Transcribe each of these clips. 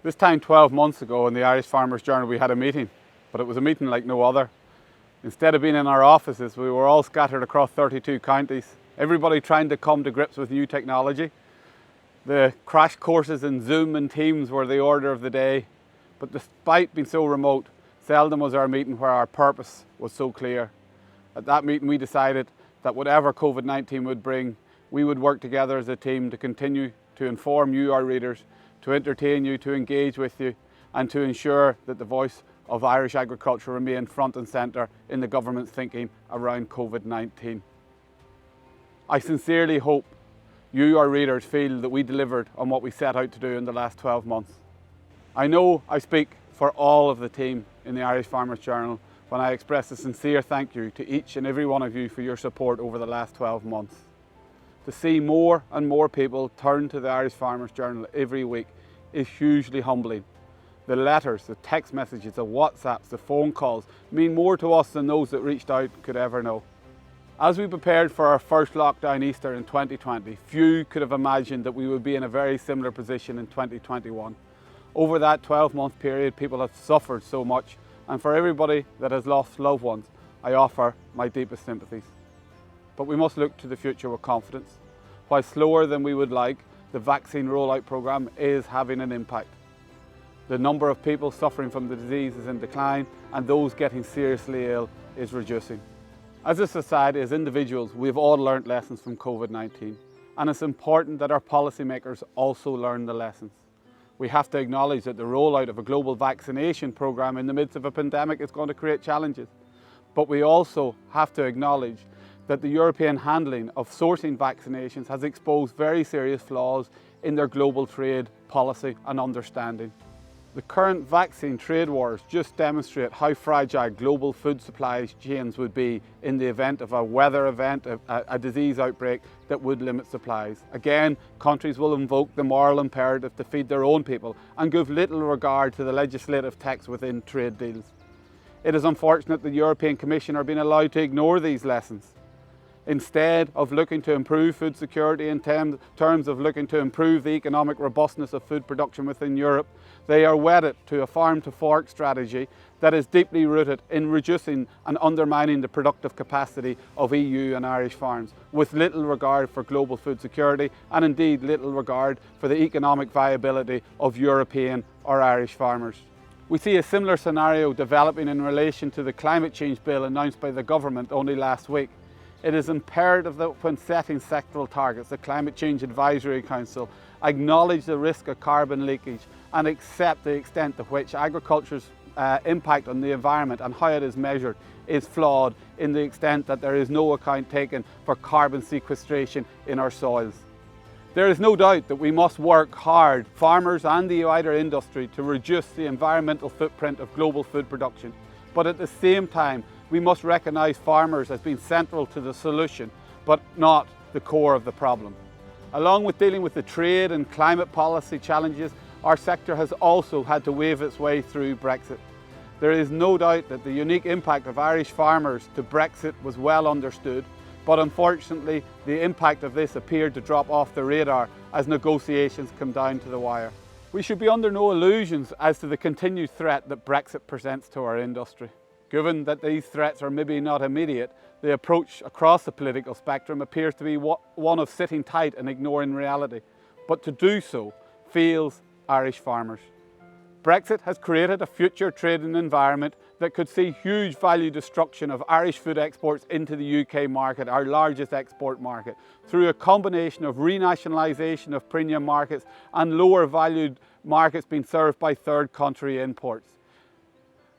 This time 12 months ago in the Irish Farmers Journal we had a meeting, but it was a meeting like no other. Instead of being in our offices, we were all scattered across 32 counties, everybody trying to come to grips with new technology. The crash courses in Zoom and Teams were the order of the day, but despite being so remote, seldom was our meeting where our purpose was so clear. At that meeting we decided that whatever COVID-19 would bring, we would work together as a team to continue to inform you, our readers, to entertain you, to engage with you, and to ensure that the voice of Irish agriculture remained front and centre in the government's thinking around COVID-19. I sincerely hope you, our readers, feel that we delivered on what we set out to do in the last 12 months. I know I speak for all of the team in the Irish Farmers Journal when I express a sincere thank you to each and every one of you for your support over the last 12 months. To see more and more people turn to the Irish Farmers Journal every week is hugely humbling. The letters, the text messages, the WhatsApps, the phone calls mean more to us than those that reached out could ever know. As we prepared for our first lockdown Easter in 2020, few could have imagined that we would be in a very similar position in 2021. Over that 12-month period, people have suffered so much, and for everybody that has lost loved ones, I offer my deepest sympathies. But we must look to the future with confidence. While slower than we would like, the vaccine rollout programme is having an impact. The number of people suffering from the disease is in decline, and those getting seriously ill is reducing. As a society, as individuals, we've all learnt lessons from COVID-19, and it's important that our policymakers also learn the lessons. We have to acknowledge that the rollout of a global vaccination programme in the midst of a pandemic is going to create challenges. But we also have to acknowledge that the European handling of sourcing vaccinations has exposed very serious flaws in their global trade policy and understanding. The current vaccine trade wars just demonstrate how fragile global food supply chains would be in the event of a weather event, a disease outbreak that would limit supplies. Again, countries will invoke the moral imperative to feed their own people and give little regard to the legislative text within trade deals. It is unfortunate the European Commission are being allowed to ignore these lessons. Instead of looking to improve food security in terms of looking to improve the economic robustness of food production within Europe, they are wedded to a farm-to-fork strategy that is deeply rooted in reducing and undermining the productive capacity of EU and Irish farms, with little regard for global food security and indeed little regard for the economic viability of European or Irish farmers. We see a similar scenario developing in relation to the climate change bill announced by the government only last week. It is imperative that when setting sectoral targets, the Climate Change Advisory Council acknowledge the risk of carbon leakage and accept the extent to which agriculture's impact on the environment and how it is measured is flawed in the extent that there is no account taken for carbon sequestration in our soils. There is no doubt that we must work hard, farmers and the wider industry, to reduce the environmental footprint of global food production. But at the same time, we must recognise farmers as being central to the solution, but not the core of the problem. Along with dealing with the trade and climate policy challenges, our sector has also had to wave its way through Brexit. There is no doubt that the unique impact of Irish farmers to Brexit was well understood, but unfortunately the impact of this appeared to drop off the radar as negotiations come down to the wire. We should be under no illusions as to the continued threat that Brexit presents to our industry. Given that these threats are maybe not immediate, the approach across the political spectrum appears to be one of sitting tight and ignoring reality. But to do so fails Irish farmers. Brexit has created a future trading environment that could see huge value destruction of Irish food exports into the UK market, our largest export market, through a combination of renationalisation of premium markets and lower valued markets being served by third country imports.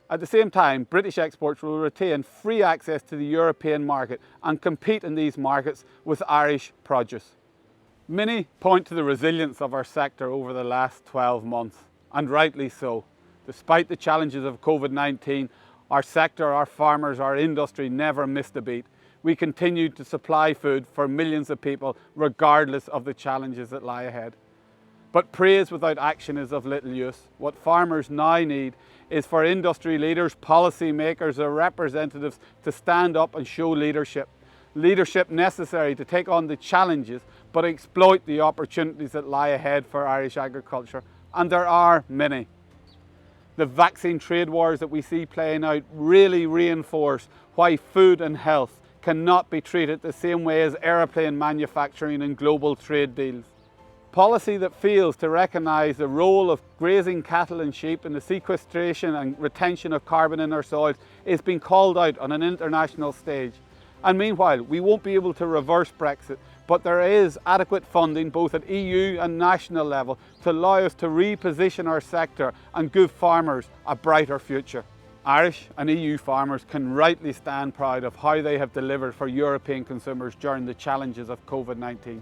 At the same time, British exports will retain free access to the European market and compete in these markets with Irish produce. Many point to the resilience of our sector over the last 12 months, and rightly so. Despite the challenges of COVID-19, our sector, our farmers, our industry never missed a beat. We continued to supply food for millions of people regardless of the challenges that lie ahead. But praise without action is of little use. What farmers now need is for industry leaders, policy makers or representatives to stand up and show leadership. Leadership necessary to take on the challenges but exploit the opportunities that lie ahead for Irish agriculture and there are many. The vaccine trade wars that we see playing out really reinforce why food and health cannot be treated the same way as aeroplane manufacturing and global trade deals. Policy that fails to recognise the role of grazing cattle and sheep in the sequestration and retention of carbon in our soils is being called out on an international stage. And meanwhile, we won't be able to reverse Brexit, but there is adequate funding both at EU and national level to allow us to reposition our sector and give farmers a brighter future. Irish and EU farmers can rightly stand proud of how they have delivered for European consumers during the challenges of COVID-19.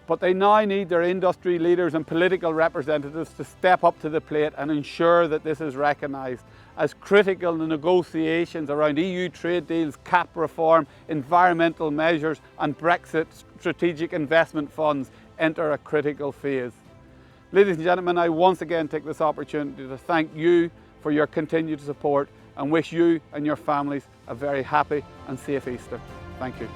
But they now need their industry leaders and political representatives to step up to the plate and ensure that this is recognised as critical in the negotiations around EU trade deals, CAP reform, environmental measures and Brexit strategic investment funds enter a critical phase. Ladies and gentlemen, I once again take this opportunity to thank you for your continued support and wish you and your families a very happy and safe Easter. Thank you.